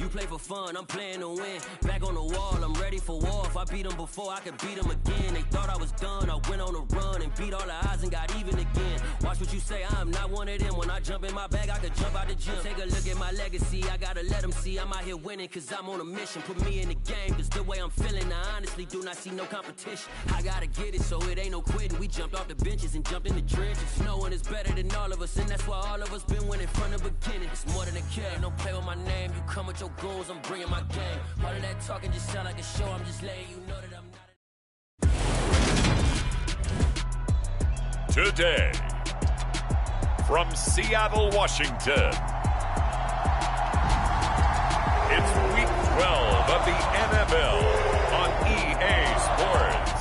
didn't play for fun, I'm playing to win. Back on the wall, I'm ready for war. If I beat them before, I could beat them again. They thought I was done, I went on a run and beat all the odds and got even again. Watch what you say, I'm not one of them. When I jump in my bag, I could jump out the gym. Take a look at my legacy, I gotta let them see I'm out here winning, cause I'm on a mission. Put me in the game, cause the way I'm feeling, I honestly do not see no competition. I gotta get it, so it ain't no quitting. We jumped off the benches and jumped in the trenches. No one is better than all of us, and that's why all of us been winning from the beginning. It's more than a kill, don't play with my name. You come with your goons, I'm bringing my game. All of that talking just sound like a show, I'm just letting you know that I'm not. Today, from Seattle, Washington, it's Week 12 of the NFL on EA Sports.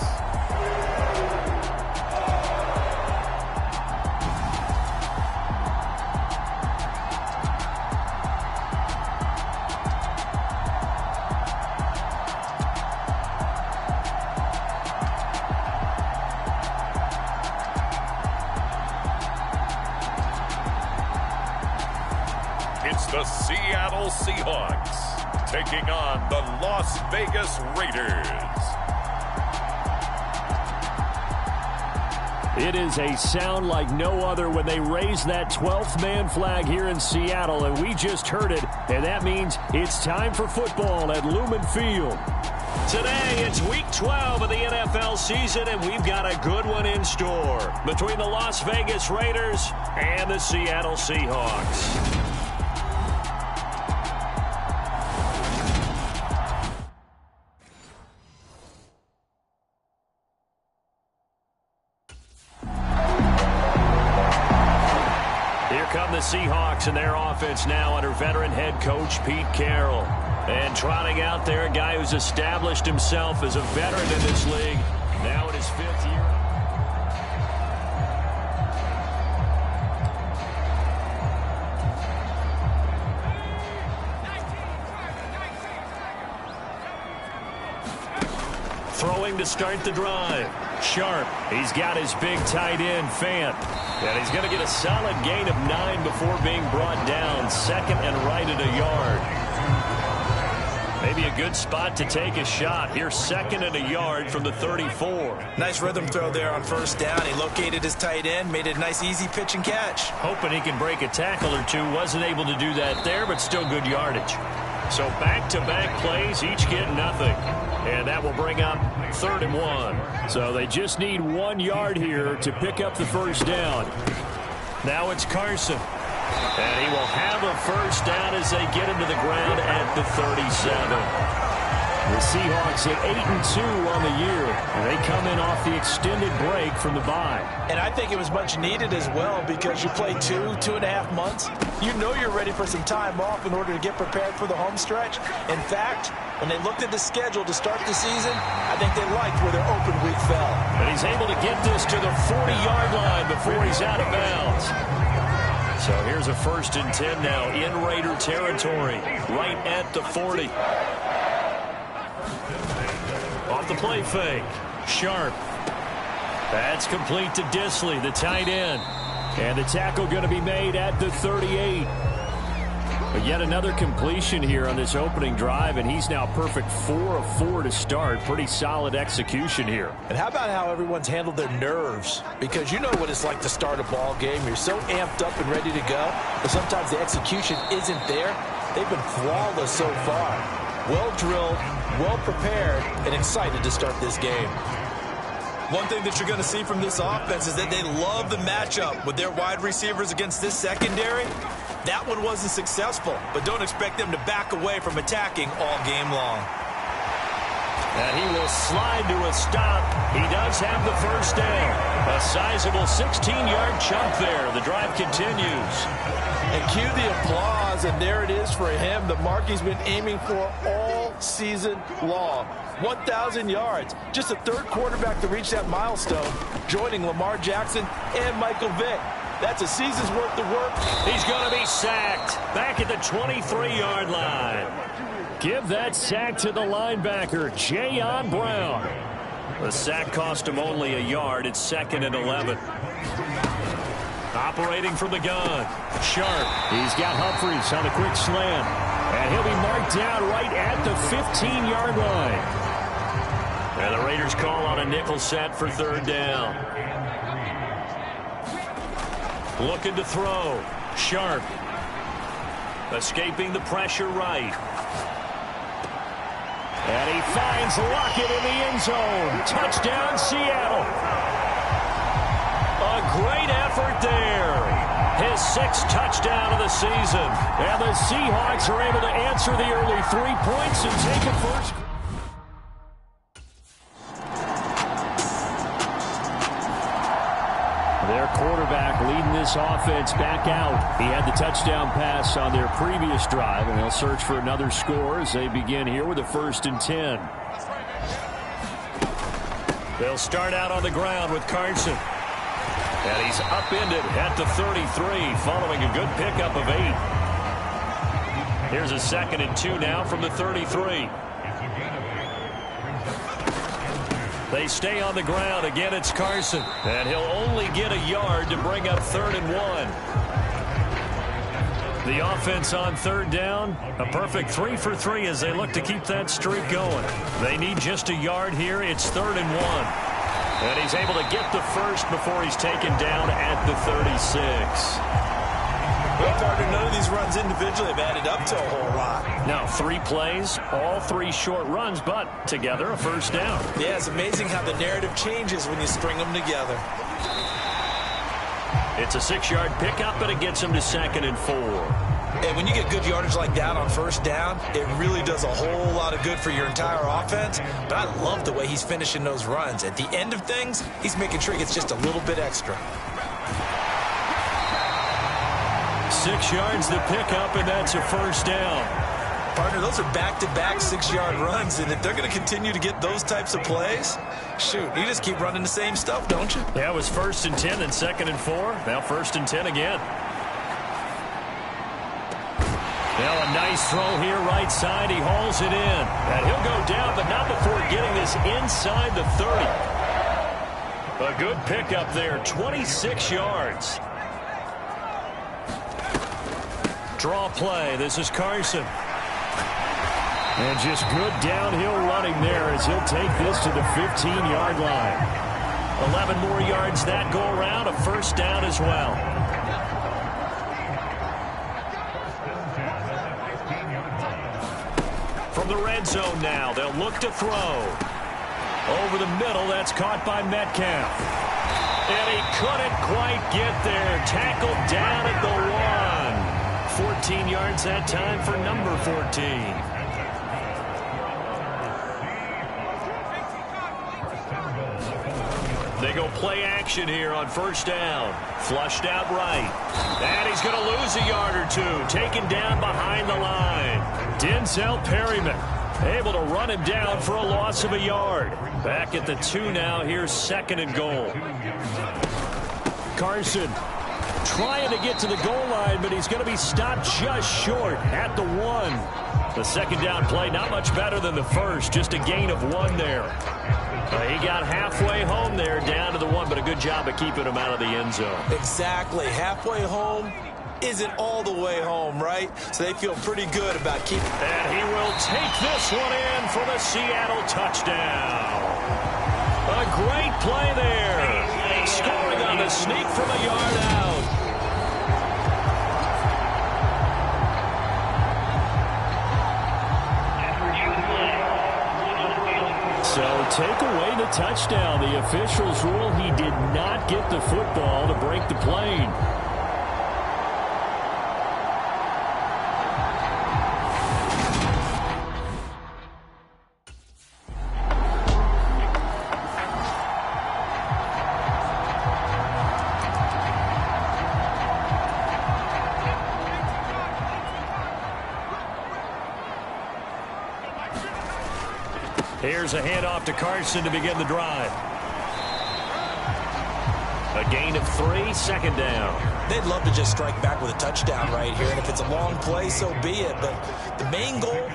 It's the Seattle Seahawks taking on the Las Vegas Raiders. It is a sound like no other when they raise that 12th man flag here in Seattle, and we just heard it, and that means it's time for football at Lumen Field. Today, it's Week 12 of the NFL season, and we've got a good one in store between the Las Vegas Raiders and the Seattle Seahawks. The Seahawks and their offense now under veteran head coach Pete Carroll. And trotting out there, a guy who's established himself as a veteran in this league, now in his 5th year. Throwing to start the drive. Sharp. He's got his big tight end, Fant. And he's going to get a solid gain of 9 before being brought down. Second and right at a yard. Maybe a good spot to take a shot. Here's second and a yard from the 34. Nice rhythm throw there on first down. He located his tight end, made it a nice easy pitch and catch. Hoping he can break a tackle or two. Wasn't able to do that there, but still good yardage. So back-to-back plays, each get nothing. And that will bring up 3rd and 1. So they just need 1 yard here to pick up the first down. Now it's Carson. And he will have a first down as they get him to the ground at the 37. The Seahawks at 8-2 on the year. And they come in off the extended break from the bye. And I think it was much needed as well, because you play 2.5 months. You know you're ready for some time off in order to get prepared for the home stretch. In fact, when they looked at the schedule to start the season, I think they liked where their open week fell. And he's able to get this to the 40-yard line before he's out of bounds. So here's a 1st and 10 now in Raider territory, right at the 40. Off the play fake. Sharp. That's complete to Disley, the tight end. And the tackle going to be made at the 38. But yet another completion here on this opening drive, and he's now perfect 4 of 4 to start. Pretty solid execution here. And how about how everyone's handled their nerves? Because you know what it's like to start a ball game. You're so amped up and ready to go, but sometimes the execution isn't there. They've been flawless so far. Well drilled, well prepared, and excited to start this game. One thing that you're going to see from this offense is that they love the matchup with their wide receivers against this secondary. That one wasn't successful, but don't expect them to back away from attacking all game long. And he will slide to a stop. He does have the first down. A sizable 16-yard chunk there. The drive continues. And cue the applause, and there it is for him, the mark he's been aiming for all season long. 1,000 yards. Just a 3rd quarterback to reach that milestone, joining Lamar Jackson and Michael Vick. That's a season's worth of work. He's going to be sacked back at the 23-yard line. Give that sack to the linebacker, Jayon Brown. The sack cost him only a yard. It's 2nd and 11. Operating from the gun. Sharp. He's got Humphries on a quick slant. And he'll be marked down right at the 15-yard line. And the Raiders call on a nickel set for third down. Looking to throw. Sharp. Escaping the pressure right. And he finds Lockett in the end zone. Touchdown, Seattle. A great effort there. His 6th touchdown of the season. And the Seahawks are able to answer the early 3 points and take it first. Their quarterback leading this offense back out. He had the touchdown pass on their previous drive, and they'll search for another score as they begin here with a 1st and 10. They'll start out on the ground with Carson. And he's upended at the 33 following a good pickup of 8. Here's a 2nd and 2 now from the 33. They stay on the ground. Again, it's Carson. And he'll only get a yard to bring up 3rd and 1. The offense on 3rd down, a perfect 3 for 3 as they look to keep that streak going. They need just a yard here. It's 3rd and 1. And he's able to get the first before he's taken down at the 36. Well, partner, none of these runs individually have added up to a whole lot. Now, 3 plays, all 3 short runs, but together a first down. Yeah, it's amazing how the narrative changes when you string them together. It's a 6-yard pickup, but it gets him to 2nd and 4. And when you get good yardage like that on first down, it really does a whole lot of good for your entire offense. But I love the way he's finishing those runs. At the end of things, he's making sure he gets just a little bit extra. 6 yards the pickup, and that's a first down. Partner, those are back-to-back 6-yard runs, and if they're going to continue to get those types of plays, shoot, you just keep running the same stuff, don't you? Yeah, it was 1st and 10 and 2nd and 4. Now 1st and 10 again. Now a nice throw here right side. He hauls it in. And he'll go down, but not before getting this inside the 30. A good pickup there, 26 yards. Draw play. This is Carson. And just good downhill running there as he'll take this to the 15-yard line. 11 more yards that go around, a first down as well. From the red zone now, they'll look to throw. Over the middle, that's caught by Metcalf. And he couldn't quite get there. Tackled down at the 1. 14 yards that time for number 14. They go play action here on first down. Flushed out right. And he's going to lose a yard or 2. Taken down behind the line. Denzel Perryman able to run him down for a loss of a yard. Back at the 2 now. Here's 2nd and goal. Carson trying to get to the goal line, but he's going to be stopped just short at the 1. The 2nd down play, not much better than the first. Just a gain of 1 there. He got halfway home there, down to the 1, but a good job of keeping him out of the end zone. Exactly. Halfway home isn't all the way home, right? So they feel pretty good about keeping. And he will take this one in for the Seattle touchdown. A great play there. Scoring on the sneak from a yard out. So take away the touchdown. The officials rule he did not get the football to break the plane. Here's a handoff to Carson to begin the drive. A gain of 3, 2nd down. They'd love to just strike back with a touchdown right here, and if it's a long play, so be it. But the main goal,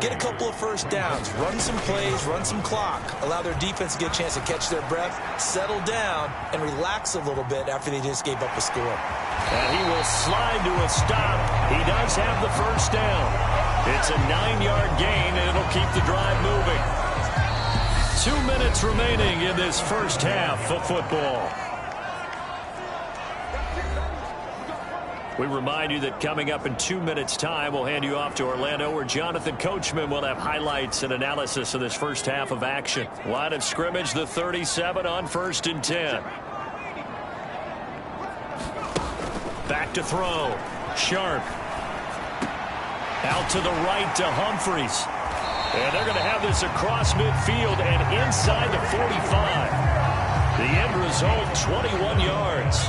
get a couple of first downs, run some plays, run some clock, allow their defense to get a chance to catch their breath, settle down, and relax a little bit after they just gave up a score. And he will slide to a stop. He does have the first down. It's a 9-yard gain, and it'll keep the drive moving. 2 minutes remaining in this first half of football. We remind you that coming up in 2 minutes' time, we'll hand you off to Orlando, where Jonathan Coachman will have highlights and analysis of this first half of action. Line of scrimmage, the 37 on 1st and 10. Back to throw. Sharp. Out to the right to Humphries. And they're going to have this across midfield and inside the 45. The end result, 21 yards.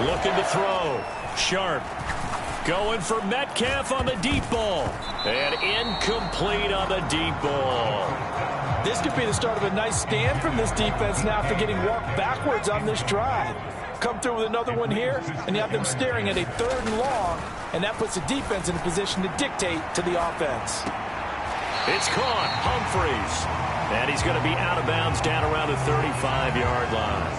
Looking to throw. Sharp. Going for Metcalf on the deep ball. And incomplete on the deep ball. This could be the start of a nice stand from this defense now after getting walked backwards on this drive. Come through with another one here, and you have them staring at a 3rd and long, and that puts the defense in a position to dictate to the offense. It's caught. Humphries. And he's going to be out of bounds down around the 35-yard line.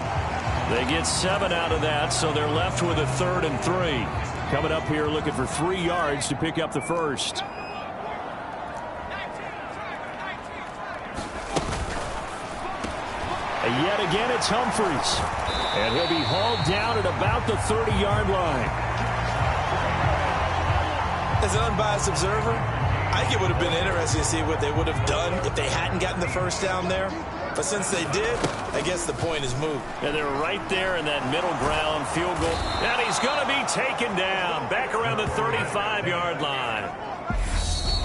They get 7 out of that, so they're left with a 3rd and 3. Coming up here looking for 3 yards to pick up the first. And yet again, it's Humphries. And he'll be hauled down at about the 30-yard line. As an unbiased observer, I think it would have been interesting to see what they would have done if they hadn't gotten the first down there. But since they did, I guess the point is moot. And they're right there in that middle ground field goal. And he's going to be taken down back around the 35-yard line.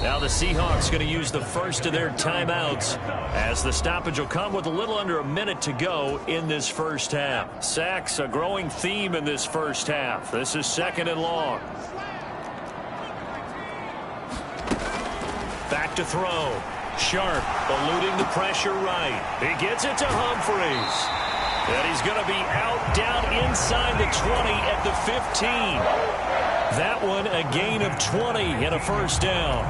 Now the Seahawks going to use the first of their timeouts as the stoppage will come with a little under a minute to go in this first half. Sacks, a growing theme in this first half. This is 2nd and long. Back to throw. Sharp eluding the pressure right. He gets it to Humphries. And he's going to be out down inside the 20 at the 15. That one a gain of 20 and a first down.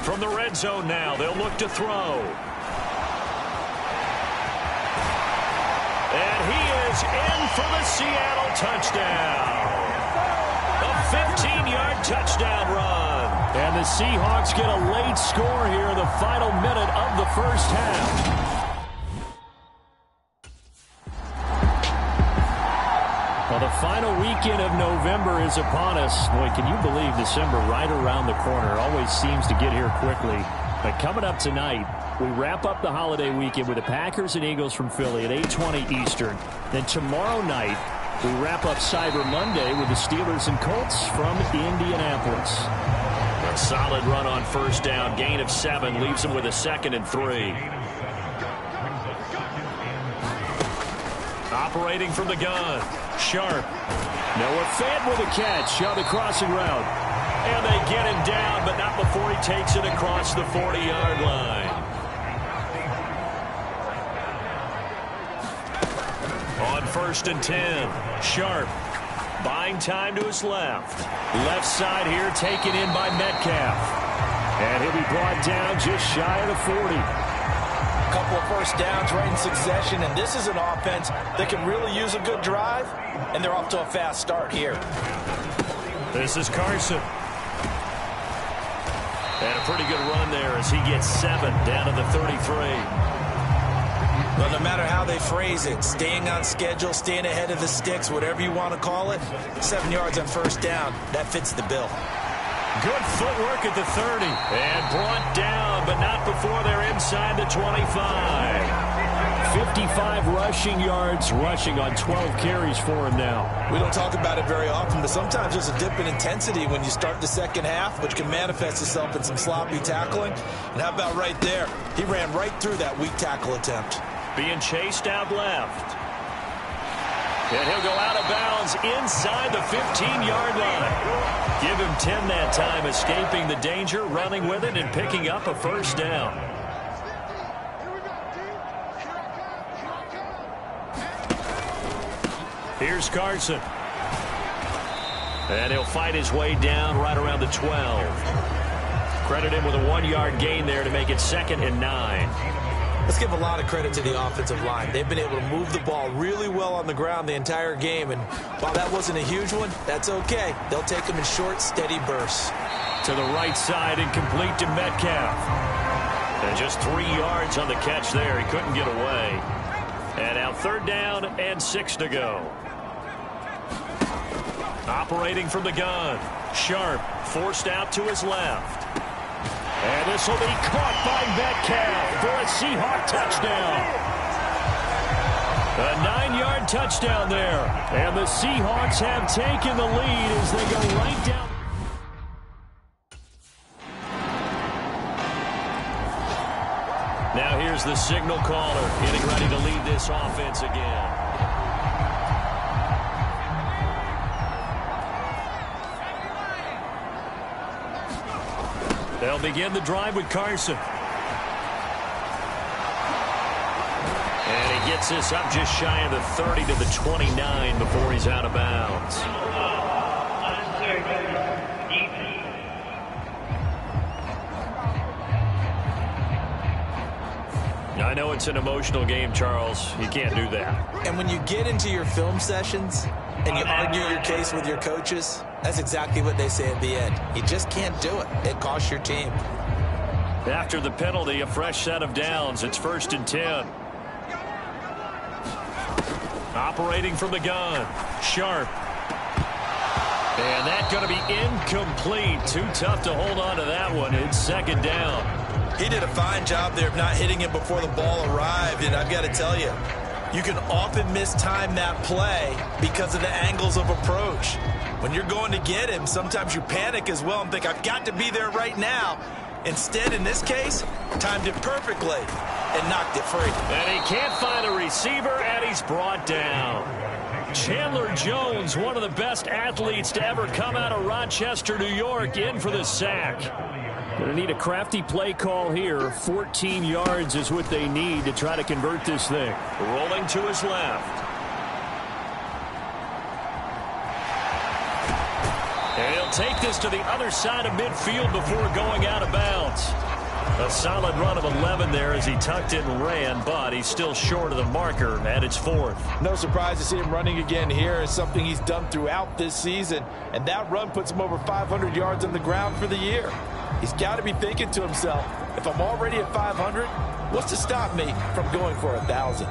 From the red zone now, they'll look to throw. And he is in for the Seattle touchdown. A 15-yard touchdown run. And the Seahawks get a late score here in the final minute of the first half. Well, the final weekend of November is upon us. Boy, can you believe December right around the corner? It always seems to get here quickly. But coming up tonight, we wrap up the holiday weekend with the Packers and Eagles from Philly at 8:20 Eastern. Then tomorrow night, we wrap up Cyber Monday with the Steelers and Colts from Indianapolis. A solid run on first down. Gain of 7 leaves them with a 2nd and 3. Operating from the gun. Sharp. Noah Fant with a catch on the crossing route. And they get him down, but not before he takes it across the 40-yard line. On 1st and 10, Sharp buying time to his left. Left side here taken in by Metcalf. And he'll be brought down just shy of the 40. A couple of first downs right in succession, and this is an offense that can really use a good drive, and they're off to a fast start here. This is Carson. And a pretty good run there as he gets 7 down to the 33. Well, no matter how they phrase it, staying on schedule, staying ahead of the sticks, whatever you want to call it, 7 yards on first down, that fits the bill. Good footwork at the 30. And brought down, but not before they're inside the 25. 55 rushing yards, rushing on 12 carries for him now. We don't talk about it very often, but sometimes there's a dip in intensity when you start the second half, which can manifest itself in some sloppy tackling. And how about right there? He ran right through that weak tackle attempt. Being chased out left. And he'll go out of bounds inside the 15-yard line. Give him 10 that time, escaping the danger, running with it, and picking up a first down. Here's Carson. And he'll fight his way down right around the 12. Credit him with a 1-yard gain there to make it 2nd and 9. Let's give a lot of credit to the offensive line. They've been able to move the ball really well on the ground the entire game, and while that wasn't a huge one, that's okay. They'll take them in short, steady bursts. To the right side and complete to Metcalf. And just 3 yards on the catch there. He couldn't get away. And now 3rd down and 6 to go. Operating from the gun. Sharp forced out to his left. And this will be caught by Metcalf for a Seahawk touchdown. A 9-yard touchdown there. And the Seahawks have taken the lead as they go right down. Now here's the signal caller getting ready to lead this offense again. They'll begin the drive with Carson. And he gets this up just shy of the 30 to the 29 before he's out of bounds. I know it's an emotional game, Charles. You can't do that. And when you get into your film sessions and you argue your case with your coaches, that's exactly what they say at the end. You just can't do it. It costs your team. After the penalty, a fresh set of downs. It's 1st and 10. Operating from the gun. Sharp. And that's going to be incomplete. Too tough to hold on to that one. It's 2nd down. He did a fine job there of not hitting it before the ball arrived, and I've got to tell you, you can often mistime that play because of the angles of approach. When you're going to get him, sometimes you panic as well and think, I've got to be there right now. Instead, in this case, timed it perfectly and knocked it free. And he can't find a receiver, and he's brought down. Chandler Jones, one of the best athletes to ever come out of Rochester, New York, in for the sack. Going to need a crafty play call here. 14 yards is what they need to try to convert this thing. Rolling to his left. And he'll take this to the other side of midfield before going out of bounds. A solid run of 11 there as he tucked it and ran, but he's still short of the marker, and it's 4th. No surprise to see him running again here. It's something he's done throughout this season, and that run puts him over 500 yards on the ground for the year. He's got to be thinking to himself, if I'm already at 500, what's to stop me from going for 1,000?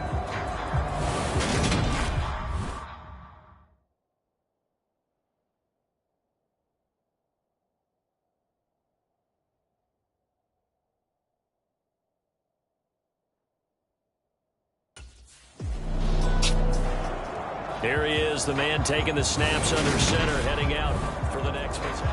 Here he is, the man taking the snaps under center, heading out for the next possession.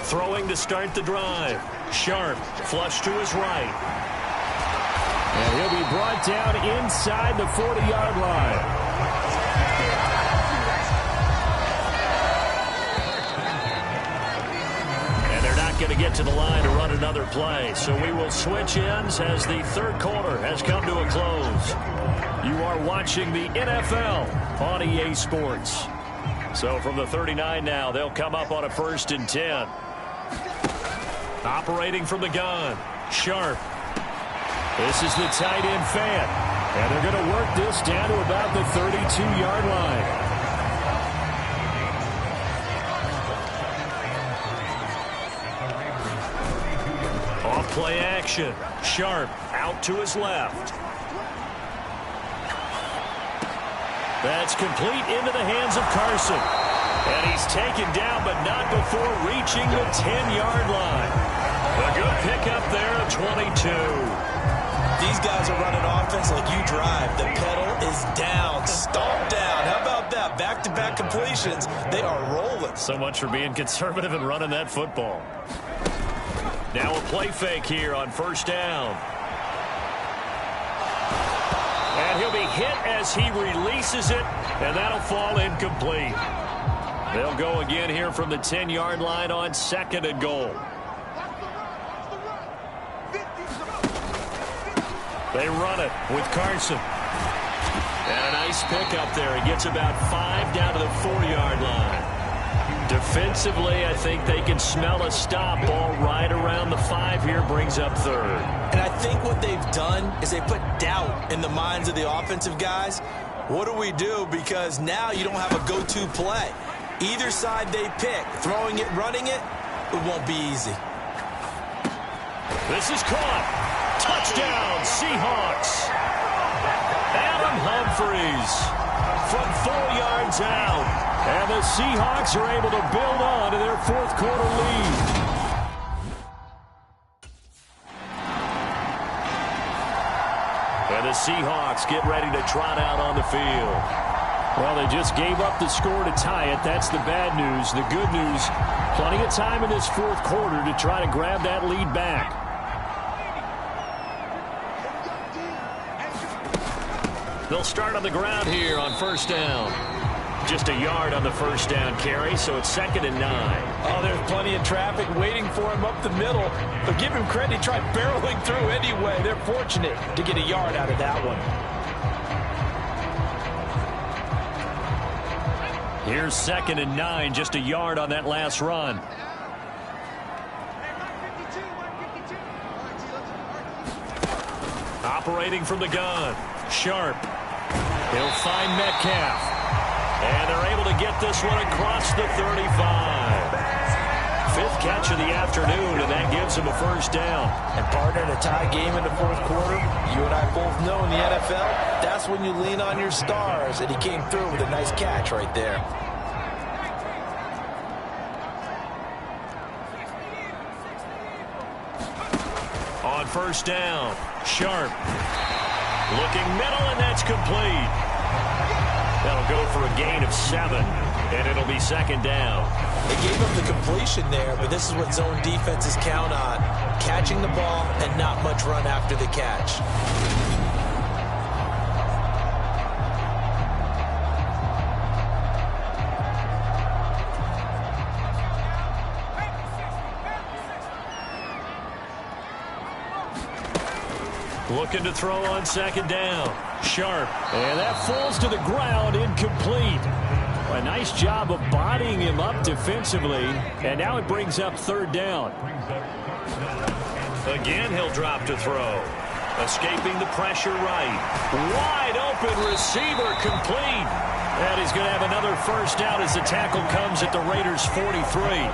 Throwing to start the drive. Sharp, flush to his right. And he'll be brought down inside the 40-yard line. Going to get to the line to run another play. So we will switch ends as the 3rd quarter has come to a close. You are watching the NFL on EA Sports. So from the 39 now, they'll come up on a 1st and 10. Operating from the gun. Sharp. This is the tight end fan. And they're going to work this down to about the 32-yard line. Play action. Sharp out to his left. That's complete into the hands of Carson. And he's taken down, but not before reaching the 10-yard line. A good pickup there at 22. These guys are running offense like you drive. The pedal is down, stomped down. How about that? Back-to-back completions. They are rolling. So much for being conservative and running that football. Now a play fake here on 1st down. And he'll be hit as he releases it, and that'll fall incomplete. They'll go again here from the 10-yard line on 2nd and goal. They run it with Carson. And a nice pickup there. He gets about 5 down to the 4-yard line. Defensively, I think they can smell a stop. Ball right around the 5 here, brings up third. And I think what they've done is they put doubt in the minds of the offensive guys. What do we do? Because now you don't have a go-to play. Either side they pick, throwing it, running it, it won't be easy. This is caught. Touchdown, Seahawks. Adam Humphries from 4 yards out. And the Seahawks are able to build on to their fourth quarter lead. And the Seahawks get ready to trot out on the field. Well, they just gave up the score to tie it. That's the bad news. The good news, plenty of time in this fourth quarter to try to grab that lead back. They'll start on the ground here on first down. Just a yard on the first down carry, so it's 2nd and 9. Oh, there's plenty of traffic waiting for him up the middle. But give him credit, he tried barreling through anyway. They're fortunate to get a yard out of that one. Here's 2nd and 9, just a yard on that last run. Operating from the gun, Sharp. He'll find Metcalf. And they're able to get this one across the 35. 5th catch of the afternoon, and that gives him a first down. And partner, in a tie game in the fourth quarter, you and I both know in the NFL, that's when you lean on your stars, and he came through with a nice catch right there. On first down, Sharp. Looking middle, and that's complete. That'll go for a gain of 7, and it'll be 2nd down. They gave up the completion there, but this is what zone defenses count on. Catching the ball and not much run after the catch. Looking to throw on 2nd down. Sharp. And that falls to the ground, incomplete. A nice job of bodying him up defensively. And now it brings up 3rd down. Again, he'll drop to throw. Escaping the pressure right. Wide open receiver, complete. And he's going to have another first down as the tackle comes at the Raiders' 43.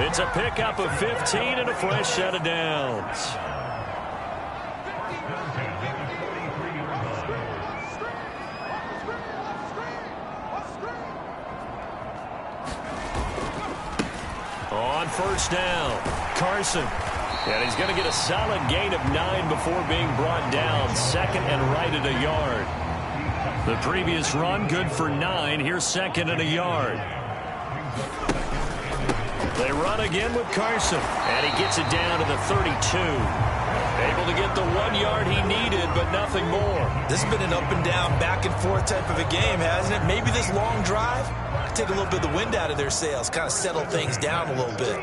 It's a pickup of 15 and a fresh set of downs. On first down, Carson. And he's going to get a solid gain of 9 before being brought down. 2nd and right at a yard. The previous run, good for 9. Here's 2nd and a yard. They run again with Carson. And he gets it down to the 32. Able to get the 1 yard he needed, but nothing more. This has been an up and down, back and forth type of a game, hasn't it? Maybe this long drive take a little bit of the wind out of their sails, kind of settle things down a little bit.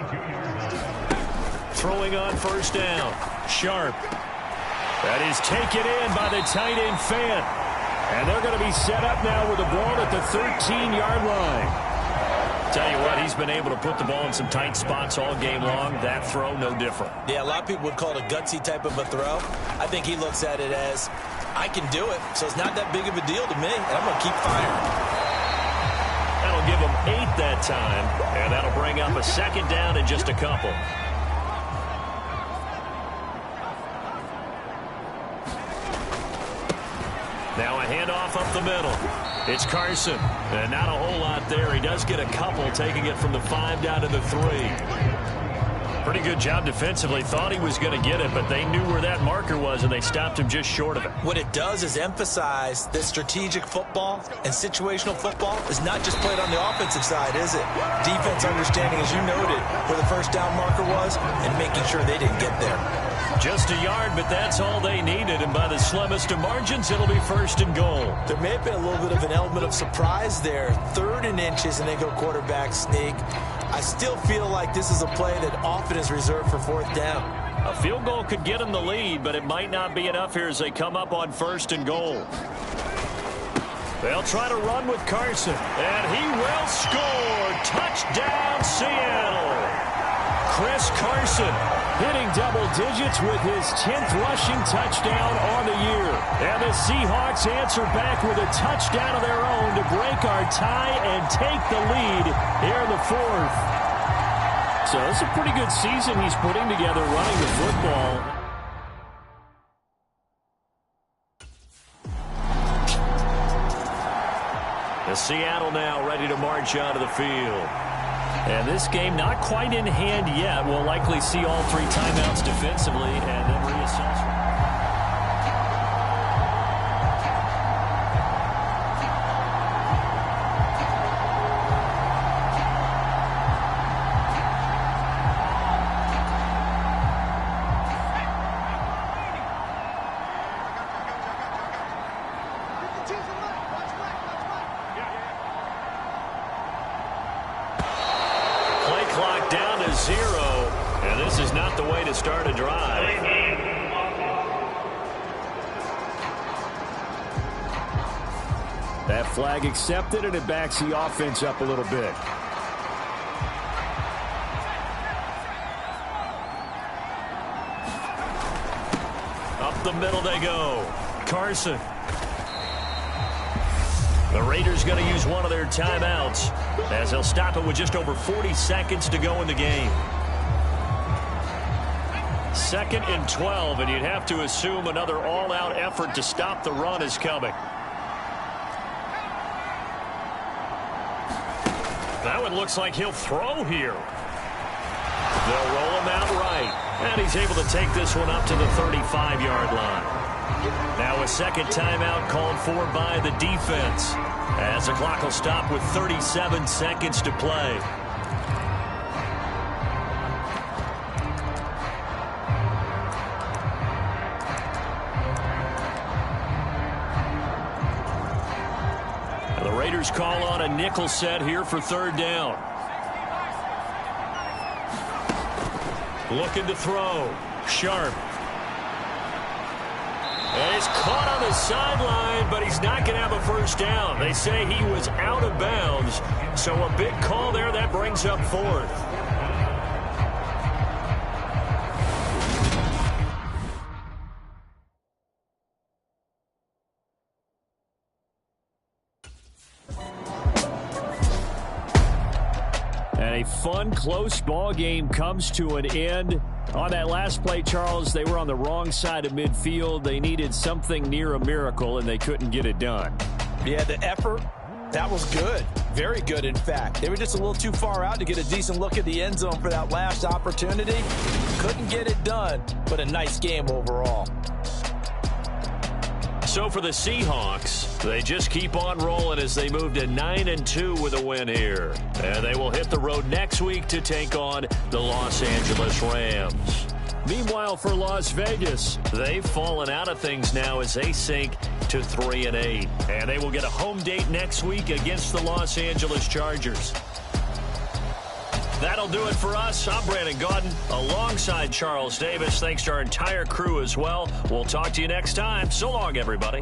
Throwing on first down, Sharp. That is taken in by the tight end Fant. And they're going to be set up now with the ball at the 13-yard line. Tell you what, he's been able to put the ball in some tight spots all game long. That throw, no different. Yeah, a lot of people would call it a gutsy type of a throw. I think he looks at it as, I can do it, so it's not that big of a deal to me, and I'm going to keep firing. That'll give him 8 that time, and that'll bring up a 2nd down in just a couple. Now a handoff up the middle. It's Carson, and not a whole lot there. He does get a couple, taking it from the 5 down to the 3. Pretty good job defensively. Thought he was going to get it, but they knew where that marker was, and they stopped him just short of it. What it does is emphasize that strategic football and situational football is not just played on the offensive side, is it? Defense understanding, as you noted, where the first down marker was and making sure they didn't get there. Just a yard, but that's all they needed, and by the slimmest of margins, it'll be 1st and goal. There may have been a little bit of an element of surprise there. 3rd and inches, and they go quarterback sneak. I still feel like this is a play that often is reserved for 4th down. A field goal could get them the lead, but it might not be enough here as they come up on 1st and goal. They'll try to run with Carson, and he will score. Touchdown, Seattle. Chris Carson hitting double digits with his 10th rushing touchdown on the year. And the Seahawks answer back with a touchdown of their own to break our tie and take the lead here in the fourth. So it's a pretty good season he's putting together running the football. The Seattle now ready to march onto the field. And this game not quite in hand yet. We'll likely see all 3 timeouts defensively and then reassess. Clock down to 0, and this is not the way to start a drive. That flag accepted, and it backs the offense up a little bit. Up the middle they go. Carson. The Raiders going to use one of their timeouts as they'll stop it with just over 40 seconds to go in the game. 2nd and 12, and you'd have to assume another all-out effort to stop the run is coming. That one looks like he'll throw here. They'll roll him out right, and he's able to take this one up to the 35-yard line. Now a second timeout called for by the defense as the clock will stop with 37 seconds to play. And the Raiders call on a nickel set here for 3rd down. Looking to throw. Sharp. And he's caught on the sideline, but he's not going to have a first down. They say he was out of bounds, so a big call there. That brings up 4th. And a fun, close ball game comes to an end. On that last play, Charles, they were on the wrong side of midfield. They needed something near a miracle, and they couldn't get it done. Yeah, the effort, that was good. Very good, in fact. They were just a little too far out to get a decent look at the end zone for that last opportunity. Couldn't get it done, but a nice game overall. So for the Seahawks, they just keep on rolling as they move to 9-2 with a win here. And they will hit the road next week to take on the Los Angeles Rams. Meanwhile, for Las Vegas, they've fallen out of things now as they sink to 3-8. And they will get a home date next week against the Los Angeles Chargers. That'll do it for us. I'm Brandon Gaudin alongside Charles Davis. Thanks to our entire crew as well. We'll talk to you next time. So long, everybody.